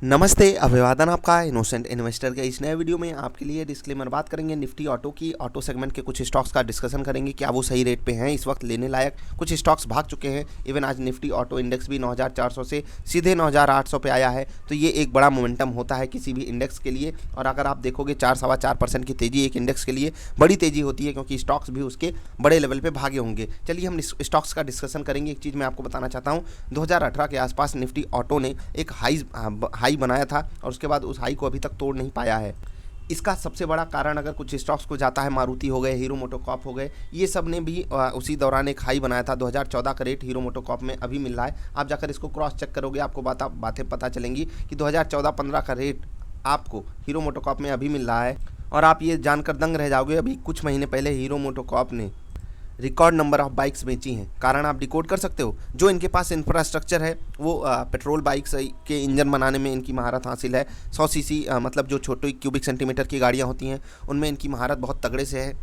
नमस्ते, अभिवादन आपका इनोसेंट इन्वेस्टर के इस नए वीडियो में आपके लिए डिस्क्लेमर बात करेंगे निफ्टी ऑटो की। ऑटो सेगमेंट के कुछ स्टॉक्स का डिस्कशन करेंगे, क्या वो सही रेट पे हैं इस वक्त लेने लायक। कुछ स्टॉक्स भाग चुके हैं, इवन आज निफ्टी ऑटो इंडेक्स भी 9400 से सीधे 9800 पे आया है, तो ये एक बड़ा मोमेंटम होता है किसी भी इंडेक्स के लिए। और अगर आप देखोगे 4-4.25% की तेज़ी एक इंडेक्स के लिए बड़ी तेज़ी होती है, क्योंकि स्टॉक्स भी उसके बड़े लेवल पर भागे होंगे। चलिए हम स्टॉक्स का डिस्कशन करेंगे। एक चीज़ मैं आपको बताना चाहता हूँ, 2018 के आसपास निफ्टी ऑटो ने एक हाई बनाया था और उसके बाद उस हाई को अभी तक तोड़ नहीं पाया है। इसका सबसे बड़ा कारण अगर कुछ स्टॉक्स को जाता है, मारुति हो गए, हीरो मोटोकॉर्प हो गए, ये सब ने भी उसी दौरान एक हाई बनाया था। 2014 का रेट हीरो मोटोकॉर्प में अभी मिल रहा है। आप जाकर इसको क्रॉस चेक करोगे, आपको बातें पता चलेंगी कि 2014-15 का रेट आपको हीरो मोटोकॉर्प में अभी मिल रहा है। और आप ये जानकर दंग रह जाओगे, अभी कुछ महीने पहले हीरो मोटोकॉर्प ने रिकॉर्ड नंबर ऑफ बाइक्स बेची हैं। कारण आप डिकोड कर सकते हो, जो इनके पास इंफ्रास्ट्रक्चर है वो पेट्रोल बाइक्स के इंजन बनाने में इनकी महारत हासिल है। 100 सीसी मतलब जो छोटी क्यूबिक सेंटीमीटर की गाड़ियाँ होती हैं उनमें इनकी महारत बहुत तगड़े से है।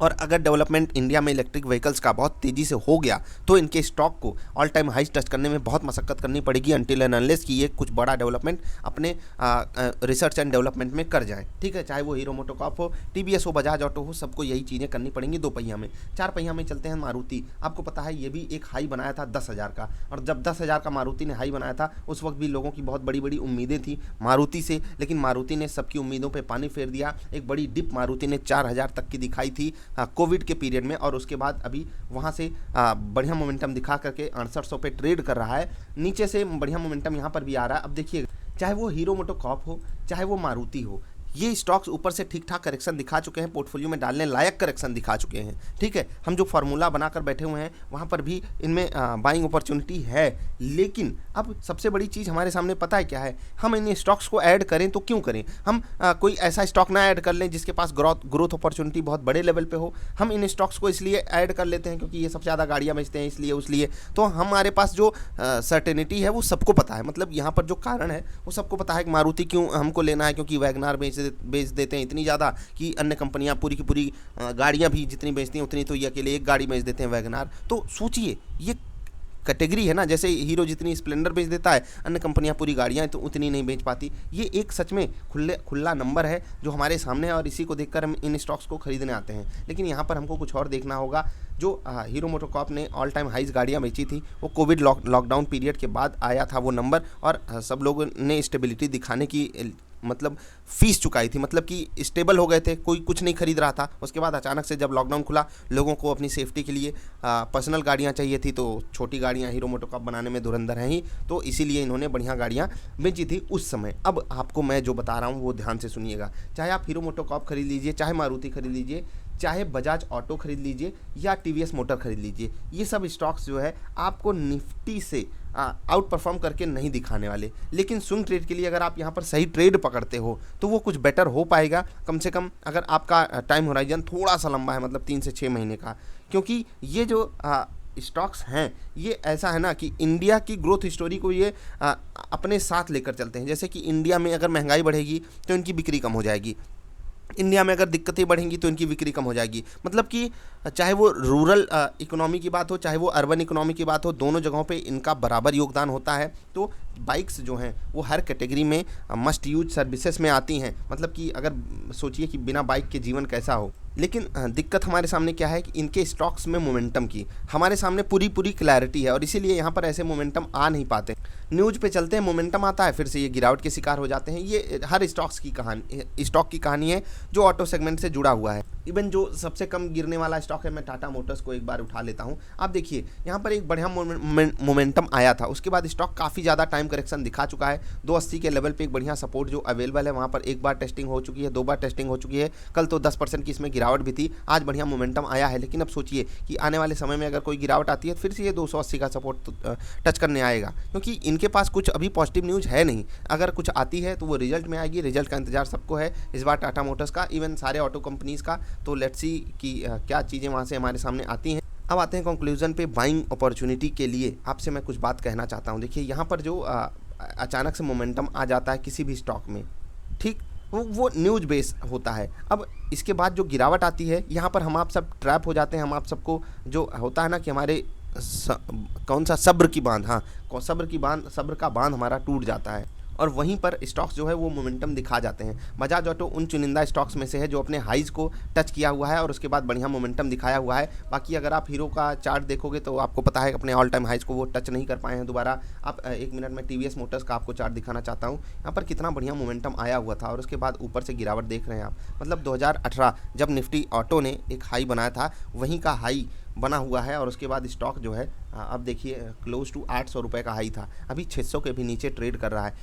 और अगर डेवलपमेंट इंडिया में इलेक्ट्रिक व्हीकल्स का बहुत तेज़ी से हो गया तो इनके स्टॉक को ऑल टाइम हाई टच करने में बहुत मशक्कत करनी पड़ेगी, अनटिल एंड अनलेस कि ये कुछ बड़ा डेवलपमेंट अपने रिसर्च एंड डेवलपमेंट में कर जाएं। ठीक है, चाहे वो हीरो मोटोकॉर्प हो, टीवीएस हो, बजाज ऑटो हो, सबको यही चीज़ें करनी पड़ेंगी। 2 पहिया में। 4 पहिया में चलते हैं मारुति। आपको पता है ये भी एक हाई बनाया था 10,000 का, और जब 10,000 का मारुति ने हाई बनाया था उस वक्त भी लोगों की बहुत बड़ी बड़ी उम्मीदें थी मारुति से, लेकिन मारुति ने सबकी उम्मीदों पर पानी फेर दिया। एक बड़ी डिप मारुति ने 4,000 तक की दिखाई थी कोविड के पीरियड में, और उसके बाद अभी वहाँ से बढ़िया मोमेंटम दिखा करके 6800 पे ट्रेड कर रहा है। नीचे से बढ़िया मोमेंटम यहाँ पर भी आ रहा है। अब देखिए, चाहे वो हीरो मोटोकॉर्प हो, चाहे वो मारुति हो, ये स्टॉक्स ऊपर से ठीक ठाक करेक्शन दिखा चुके हैं, पोर्टफोलियो में डालने लायक करेक्शन दिखा चुके हैं। ठीक है, हम जो फार्मूला बनाकर बैठे हुए हैं वहाँ पर भी इनमें बाइंग अपॉर्चुनिटी है। लेकिन अब सबसे बड़ी चीज़ हमारे सामने पता है क्या है, हम इन स्टॉक्स को ऐड करें तो क्यों करें। हम कोई ऐसा स्टॉक ना ऐड कर लें जिसके पास ग्रोथ अपॉर्चुनिटी बहुत बड़े लेवल पे हो। हम इन स्टॉक्स को इसलिए ऐड कर लेते हैं क्योंकि ये सबसे ज़्यादा गाड़ियाँ बेचते हैं, इसलिए तो हमारे पास जो सर्टेनिटी है वो सबको पता है। मतलब यहाँ पर जो कारण है वो सबको पता है कि मारुति क्यों हमको लेना है, क्योंकि वैगनार बेच देते हैं इतनी ज़्यादा कि अन्य कंपनियां पूरी की पूरी गाड़ियां भी जितनी बेचती हैं उतनी तो ये अकेले एक गाड़ी बेच देते हैं वैगनार। तो सोचिए, ये कैटेगरी है ना, जैसे हीरो जितनी स्प्लेंडर बेच देता है, अन्य कंपनियां पूरी गाड़ियां तो उतनी नहीं बेच पाती। ये एक सच में खुला नंबर है जो हमारे सामने है, और इसी को देखकर हम इन स्टॉक्स को खरीदने आते हैं। लेकिन यहाँ पर हमको कुछ और देखना होगा। जो हीरो मोटोकॉर्प ने ऑल टाइम हाइज गाड़ियाँ बेची थी वो कोविड लॉकडाउन पीरियड के बाद आया था वो नंबर, और सब लोगों ने स्टेबिलिटी दिखाने की मतलब फीस चुकाई थी, मतलब कि स्टेबल हो गए थे, कोई कुछ नहीं खरीद रहा था। उसके बाद अचानक से जब लॉकडाउन खुला, लोगों को अपनी सेफ्टी के लिए पर्सनल गाड़ियाँ चाहिए थी, तो छोटी गाड़ियाँ हीरो मोटोकॉर्प बनाने में धुरंधर हैं ही, तो इसीलिए इन्होंने बढ़िया गाड़ियाँ बेची थी उस समय। अब आपको मैं जो बता रहा हूँ वो ध्यान से सुनिएगा। चाहे आप हीरो मोटोकॉर्प खरीद लीजिए, चाहे मारुति खरीद लीजिए, चाहे बजाज ऑटो खरीद लीजिए, या टीवीएस मोटर खरीद लीजिए, ये सब स्टॉक्स जो है आपको निफ्टी से आउट परफॉर्म करके नहीं दिखाने वाले। लेकिन स्विंग ट्रेड के लिए अगर आप यहाँ पर सही ट्रेड पकड़ते हो तो वो कुछ बेटर हो पाएगा, कम से कम अगर आपका टाइम होराइजन थोड़ा सा लंबा है, मतलब 3 से 6 महीने का। क्योंकि ये जो स्टॉक्स हैं ये ऐसा है ना कि इंडिया की ग्रोथ स्टोरी को ये अपने साथ लेकर चलते हैं। जैसे कि इंडिया में अगर महंगाई बढ़ेगी तो इनकी बिक्री कम हो जाएगी, इंडिया में अगर दिक्कतें बढ़ेंगी तो इनकी बिक्री कम हो जाएगी। मतलब कि चाहे वो रूरल इकोनॉमी की बात हो, चाहे वो अर्बन इकोनॉमी की बात हो, दोनों जगहों पे इनका बराबर योगदान होता है। तो बाइक्स जो हैं वो हर कैटेगरी में मस्ट यूज सर्विसेज में आती हैं। मतलब कि अगर सोचिए कि बिना बाइक के जीवन कैसा हो। लेकिन दिक्कत हमारे सामने क्या है कि इनके स्टॉक्स में मोमेंटम की हमारे सामने पूरी क्लैरिटी है, और इसीलिए यहाँ पर ऐसे मोमेंटम आ नहीं पाते। न्यूज़ पे चलते हैं, मोमेंटम आता है, फिर से ये गिरावट के शिकार हो जाते हैं। ये हर स्टॉक की कहानी है जो ऑटो सेगमेंट से जुड़ा हुआ है। इवन जो सबसे कम गिरने वाला स्टॉक है, मैं टाटा मोटर्स को एक बार उठा लेता हूँ। आप देखिए, यहाँ पर एक बढ़िया मोमेंटम आया था, उसके बाद स्टॉक काफ़ी ज़्यादा टाइम करेक्शन दिखा चुका है। 280 के लेवल पे एक बढ़िया सपोर्ट जो अवेलेबल है, वहाँ पर एक बार टेस्टिंग हो चुकी है, 2 बार टेस्टिंग हो चुकी है। कल तो 10% की इसमें गिरावट भी थी, आज बढ़िया मोमेंटम आया है। लेकिन अब सोचिए कि आने वाले समय में अगर कोई गिरावट आती है फिर से ये 280 का सपोर्ट टच करने आएगा, क्योंकि इनके पास कुछ अभी पॉजिटिव न्यूज़ है नहीं। अगर कुछ आती है तो वो रिजल्ट में आएगी, रिजल्ट का इंतजार सबको है इस बार, टाटा मोटर्स का, इवन सारे ऑटो कंपनीज़ का। तो लेट्स सी कि क्या चीज़ें वहाँ से हमारे सामने आती हैं। अब आते हैं कंक्लूजन पे। बाइंग अपॉर्चुनिटी के लिए आपसे मैं कुछ बात कहना चाहता हूँ। देखिए, यहाँ पर जो अचानक से मोमेंटम आ जाता है किसी भी स्टॉक में, ठीक, वो न्यूज बेस होता है। अब इसके बाद जो गिरावट आती है, यहाँ पर हम आप सब ट्रैप हो जाते हैं। हम आप सबको जो होता है ना कि हमारे कौन सा सब्र की बांध, हाँ, सब्र का बांध हमारा टूट जाता है। और वहीं पर स्टॉक्स जो है वो मोमेंटम दिखा जाते हैं। बजाज ऑटो उन चुनिंदा स्टॉक्स में से है जो अपने हाइज को टच किया हुआ है और उसके बाद बढ़िया मोमेंटम दिखाया हुआ है। बाकी अगर आप हीरो का चार्ट देखोगे तो आपको पता है अपने ऑल टाइम हाइज को वो टच नहीं कर पाए हैं दोबारा। आप एक मिनट में टीवीएस मोटर्स का आपको चार्ट दिखाना चाहता हूँ। यहाँ पर कितना बढ़िया मोमेंटम आया हुआ था और उसके बाद ऊपर से गिरावट देख रहे हैं आप। मतलब 2018 जब निफ्टी ऑटो ने एक हाई बनाया था वहीं का हाई बना हुआ है और उसके बाद स्टॉक जो है अब देखिए क्लोज टू 800 रुपये का हाई था, अभी 600 के भी नीचे ट्रेड कर रहा है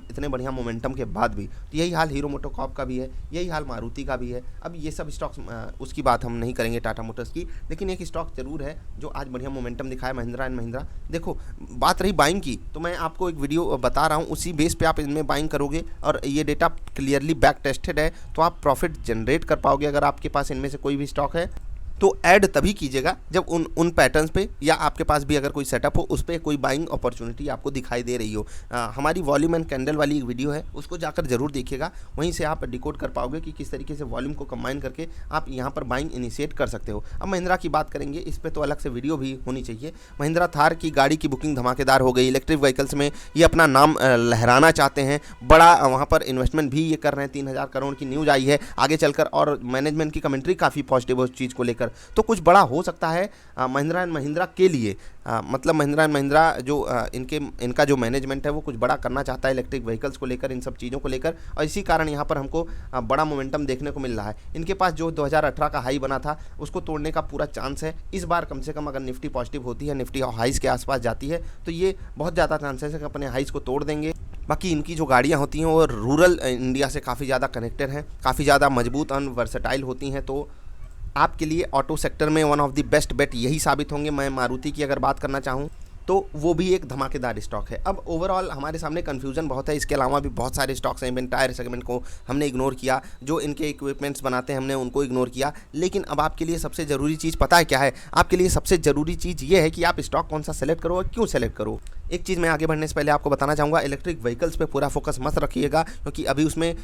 इतने बढ़िया मोमेंटम के बाद भी। तो यही हाल हीरो मोटोकॉर्प का भी है, यही हाल मारुति का भी है। अब ये सब स्टॉक्स उसकी बात हम नहीं करेंगे टाटा मोटर्स की, लेकिन एक स्टॉक जरूर है जो आज बढ़िया मोमेंटम दिखाया, महिंद्रा एंड महिंद्रा। देखो बात रही बाइंग की, तो मैं आपको एक वीडियो बता रहा हूँ, उसी बेस पे आप इनमें बाइंग करोगे और ये डेटा क्लियरली बैक टेस्टेड है तो आप प्रॉफिट जनरेट कर पाओगे। अगर आपके पास इनमें से कोई भी स्टॉक है तो ऐड तभी कीजिएगा जब उन पैटर्न्स पे या आपके पास भी अगर कोई सेटअप हो उस पर कोई बाइंग अपॉर्चुनिटी आपको दिखाई दे रही हो। हमारी वॉल्यूम एंड कैंडल वाली एक वीडियो है, उसको जाकर जरूर देखिएगा, वहीं से आप डिकोड कर पाओगे कि किस तरीके से वॉल्यूम को कंबाइन करके आप यहाँ पर बाइंग इनिशिएट कर सकते हो। अब महिंद्रा की बात करेंगे, इस पर तो अलग से वीडियो भी होनी चाहिए। महिंद्रा थार की गाड़ी की बुकिंग धमाकेदार हो गई, इलेक्ट्रिक व्हीकल्स में ये अपना नाम लहराना चाहते हैं, बड़ा वहाँ पर इन्वेस्टमेंट भी ये कर रहे हैं, 3000 करोड़ की न्यूज़ आई है आगे चलकर और मैनेजमेंट की कमेंट्री काफ़ी पॉजिटिव है उस चीज़ को लेकर। तो कुछ बड़ा हो सकता है महिंद्रा एंड महिंद्रा के लिए। मतलब महिंद्रा एंड महिंद्रा जो इनका जो मैनेजमेंट है वो कुछ बड़ा करना चाहता है इलेक्ट्रिक व्हीकल्स को लेकर, इन सब चीज़ों को लेकर, और इसी कारण यहाँ पर हमको बड़ा मोमेंटम देखने को मिल रहा है। इनके पास जो 2018 का हाई बना था उसको तोड़ने का पूरा चांस है। इस बार कम से कम अगर निफ्टी पॉजिटिव होती है, निफ्टी हाइज के आसपास जाती है तो ये बहुत ज़्यादा चांसेस है कि अपने हाइज को तोड़ देंगे। बाकी इनकी जो गाड़ियाँ होती हैं वो रूरल इंडिया से काफ़ी ज़्यादा कनेक्टेड हैं, काफ़ी ज़्यादा मजबूत और वर्सेटाइल होती हैं, तो आपके लिए ऑटो सेक्टर में one of the best bet यही साबित होंगे। मैं मारुति की अगर बात करना चाहूँ तो वो भी एक धमाकेदार स्टॉक है। अब ओवरऑल हमारे सामने कन्फ्यूजन बहुत है, इसके अलावा भी बहुत सारे स्टॉक्स हैं। इवन टायर सेगमेंट को हमने इग्नोर किया, जो इनके इक्विपमेंट्स बनाते हैं हमने उनको इग्नोर किया। लेकिन अब आपके लिए सबसे ज़रूरी चीज़ पता है क्या है? आपके लिए सबसे ज़रूरी चीज़ ये है कि आप स्टॉक कौन सा सेलेक्ट करो और क्यों सेलेक्ट करो। एक चीज़ मैं आगे बढ़ने से पहले आपको बताना चाहूँगा, इलेक्ट्रिक व्हीकल्स पर पूरा फोकस मत रखिएगा, क्योंकि अभी उसमें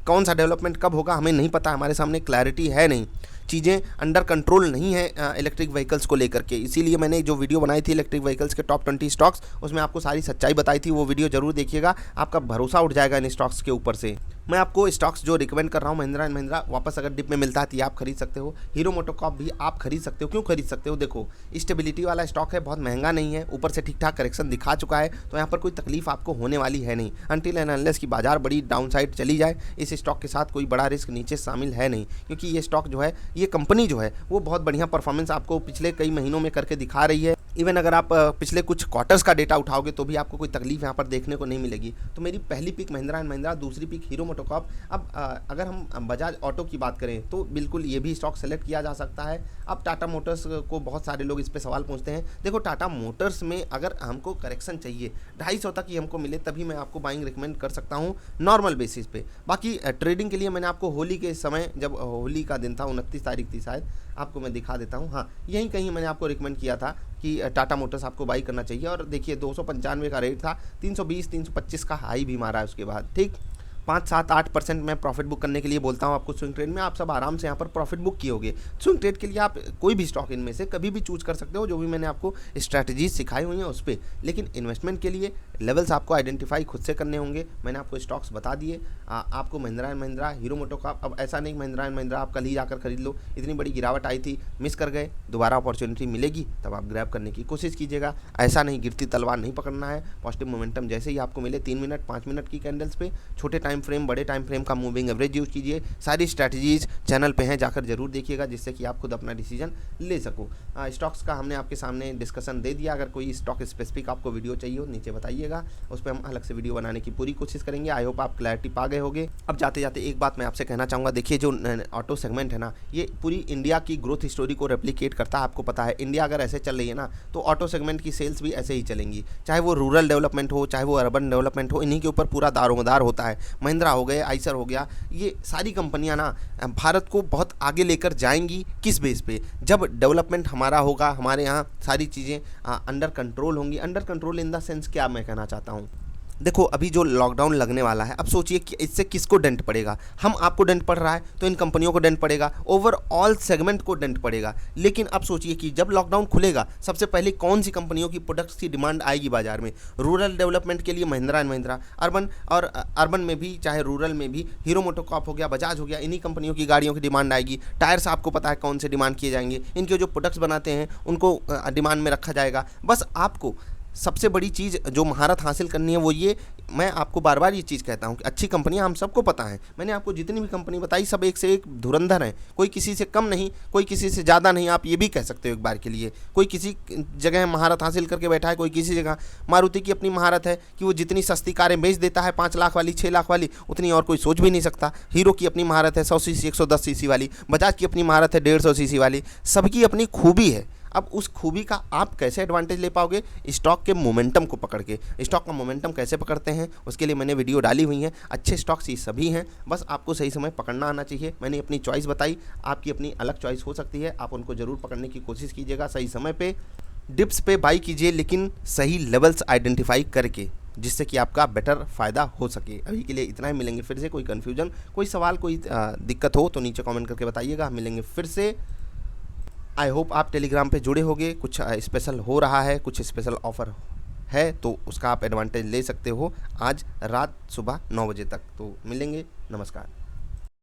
कौन सा डेवलपमेंट कब होगा हमें नहीं पता, हमारे सामने क्लैरिटी है नहीं, चीज़ें अंडर कंट्रोल नहीं है इलेक्ट्रिक व्हीकल्स को लेकर के। इसीलिए मैंने जो वीडियो बनाई थी इलेक्ट्रिक व्हीकल्स के टॉप 20 स्टॉक्स, उसमें आपको सारी सच्चाई बताई थी। वो वीडियो जरूर देखिएगा, आपका भरोसा उठ जाएगा इन स्टॉक्स के ऊपर से। मैं आपको स्टॉक्स जो रिकमेंड कर रहा हूँ, महिंद्रा एंड महिंद्रा वापस अगर डिप में मिलता है तो आप खरीद सकते हो। हीरो मोटोकॉर्प भी आप खरीद सकते हो। क्यों खरीद सकते हो? देखो स्टेबिलिटी वाला स्टॉक है, बहुत महंगा नहीं है, ऊपर से ठीक ठाक करेक्शन दिखा चुका है, तो यहाँ पर कोई तकलीफ आपको होने वाली है नहीं। अनटिल एंड अनलेस की बाजार बड़ी डाउन साइड चली जाए, इस स्टॉक के साथ कोई बड़ा रिस्क नीचे शामिल है नहीं, क्योंकि ये स्टॉक जो है, ये कंपनी जो है वो बहुत बढ़िया परफॉर्मेंस आपको पिछले कई महीनों में करके दिखा रही है। इवन अगर आप पिछले कुछ क्वार्टर्स का डेटा उठाओगे तो भी आपको कोई तकलीफ यहाँ पर देखने को नहीं मिलेगी। तो मेरी पहली पिक महिंद्रा एंड महिंद्रा, दूसरी पिक हीरो मोटोकॉर्प। अब अगर हम बजाज ऑटो की बात करें तो बिल्कुल ये भी स्टॉक सेलेक्ट किया जा सकता है। अब टाटा मोटर्स को बहुत सारे लोग इस पर सवाल पूछते हैं। देखो टाटा मोटर्स में अगर हमको करेक्शन चाहिए 250 तक ही हमको मिले तभी मैं आपको बाइंग रिकमेंड कर सकता हूँ नॉर्मल बेसिस पे। बाकी ट्रेडिंग के लिए मैंने आपको होली के समय, जब होली का दिन था 29 तारीख थी शायद, आपको मैं दिखा देता हूँ, हाँ यहीं कहीं मैंने आपको रिकमेंड किया था कि टाटा मोटर्स आपको बाई करना चाहिए। और देखिए 295 का रेट था, 320-325 का हाई भी मारा है उसके बाद। ठीक 5-7-8% मैं प्रॉफिट बुक करने के लिए बोलता हूँ आपको स्विंग ट्रेड में। आप सब आराम से यहाँ पर प्रॉफिट बुक किए होगे। स्विंग ट्रेड के लिए आप कोई भी स्टॉक इनमें से कभी भी चूज कर सकते हो, जो भी मैंने आपको स्ट्रैटेजीज सिखाई हुई हैं उस पर। लेकिन इन्वेस्टमेंट के लिए लेवल्स आपको आइडेंटिफाई खुद से करने होंगे। मैंने आपको स्टॉक्स बता दिए। आपको Mahindra and Mahindra, hero MotoCorp, अब ऐसा नहीं महिंद्रा एंड महिंद्रा आप कल ही जाकर खरीद लो, इतनी बड़ी गिरावट आई थी, मिस कर गए, दोबारा अपॉर्चुनिटी मिलेगी तब आप ग्रैब करने की कोशिश कीजिएगा। ऐसा नहीं गिरती तलवार नहीं पकड़ना है। पॉजिटिव मोमेंटम जैसे ही आपको मिले 3 मिनट 5 मिनट की कैंडल्स पे, छोटे टाइम फ्रेम बड़े टाइम फ्रेम का मूविंग एवरेज यूज कीजिए। सारी स्ट्रैटेजीज चैनल पे हैं, जाकर जरूर देखिएगा, जिससे कि आप खुद अपना डिसीजन ले सको। स्टॉक्स का हमने आपके सामने डिस्कशन दे दिया। अगर कोई स्टॉक स्पेसिफिक आपको वीडियो चाहिए हो नीचे बताइएगा, उस पर हम अलग से वीडियो बनाने की पूरी कोशिश करेंगे। आई होप आप क्लैरिटी पा गए होंगे। अब जाते जाते एक बात मैं आपसे कहना चाहूँगा, देखिए जो ऑटो सेगमेंट है ना, ये पूरी इंडिया की ग्रोथ स्टोरी को रेप्लिकेट करता है। आपको पता है इंडिया अगर ऐसे चल रही है ना तो ऑटो सेगमेंट की सेल्स भी ऐसे ही चलेंगी, चाहे वो रूरल डेवलपमेंट हो चाहे वो अर्बन डेवलपमेंट हो, इन्हीं के ऊपर पूरा दारोमदार होता है। महिंद्रा हो गए, आइसर हो गया, ये सारी कंपनियां ना भारत को बहुत आगे लेकर जाएंगी। किस बेस पे? जब डेवलपमेंट हमारा होगा, हमारे यहाँ सारी चीज़ें अंडर कंट्रोल होंगी। Under control in the sense क्या मैं कहना चाहता हूँ, देखो अभी जो लॉकडाउन लगने वाला है, अब सोचिए कि इससे किसको डेंट पड़ेगा। हम आपको डेंट पड़ रहा है तो इन कंपनियों को डेंट पड़ेगा, ओवरऑल सेगमेंट को डेंट पड़ेगा। लेकिन अब सोचिए कि जब लॉकडाउन खुलेगा सबसे पहले कौन सी कंपनियों की प्रोडक्ट्स की डिमांड आएगी बाजार में। रूरल डेवलपमेंट के लिए महिंद्रा एंड महिंद्रा, अर्बन में भी चाहे रूरल में भी हीरो मोटोकॉर्प हो गया, बजाज हो गया, इन्हीं कंपनियों की गाड़ियों की डिमांड आएगी। टायर्स आपको पता है कौन से डिमांड किए जाएंगे, इनके जो प्रोडक्ट्स बनाते हैं उनको डिमांड में रखा जाएगा। बस आपको सबसे बड़ी चीज़ जो महारत हासिल करनी है वो ये, मैं आपको बार बार ये चीज़ कहता हूँ कि अच्छी कंपनियाँ हम सबको पता है। मैंने आपको जितनी भी कंपनी बताई सब एक से एक धुरंधर हैं, कोई किसी से कम नहीं, कोई किसी से ज़्यादा नहीं। आप ये भी कह सकते हो एक बार के लिए, कोई किसी जगह महारत हासिल करके बैठा है, कोई किसी जगह। मारुति की अपनी महारत है कि वो जितनी सस्ती कारें बेच देता है 5 लाख वाली 6 लाख वाली, उतनी और कोई सोच भी नहीं सकता। हीरो की अपनी महारत है 100 सीसी 110 सीसी वाली, बजाज की अपनी महारत है 150 सीसी वाली। सबकी अपनी खूबी है। अब उस खूबी का आप कैसे एडवांटेज ले पाओगे? स्टॉक के मोमेंटम को पकड़ के। स्टॉक का मोमेंटम कैसे पकड़ते हैं उसके लिए मैंने वीडियो डाली हुई है। अच्छे स्टॉक्स ये सभी हैं, बस आपको सही समय पकड़ना आना चाहिए। मैंने अपनी चॉइस बताई, आपकी अपनी अलग चॉइस हो सकती है, आप उनको ज़रूर पकड़ने की कोशिश कीजिएगा। सही समय पे डिप्स पे बाई कीजिए, लेकिन सही लेवल्स आइडेंटिफाई करके, जिससे कि आपका बेटर फ़ायदा हो सके। अभी के लिए इतना ही, मिलेंगे फिर से। कोई कन्फ्यूजन, कोई सवाल, कोई दिक्कत हो तो नीचे कमेंट करके बताइएगा। मिलेंगे फिर से। आई होप आप टेलीग्राम पे जुड़े होंगे, कुछ स्पेशल हो रहा है, कुछ स्पेशल ऑफ़र है तो उसका आप एडवांटेज ले सकते हो आज रात सुबह 9 बजे तक। तो मिलेंगे, नमस्कार।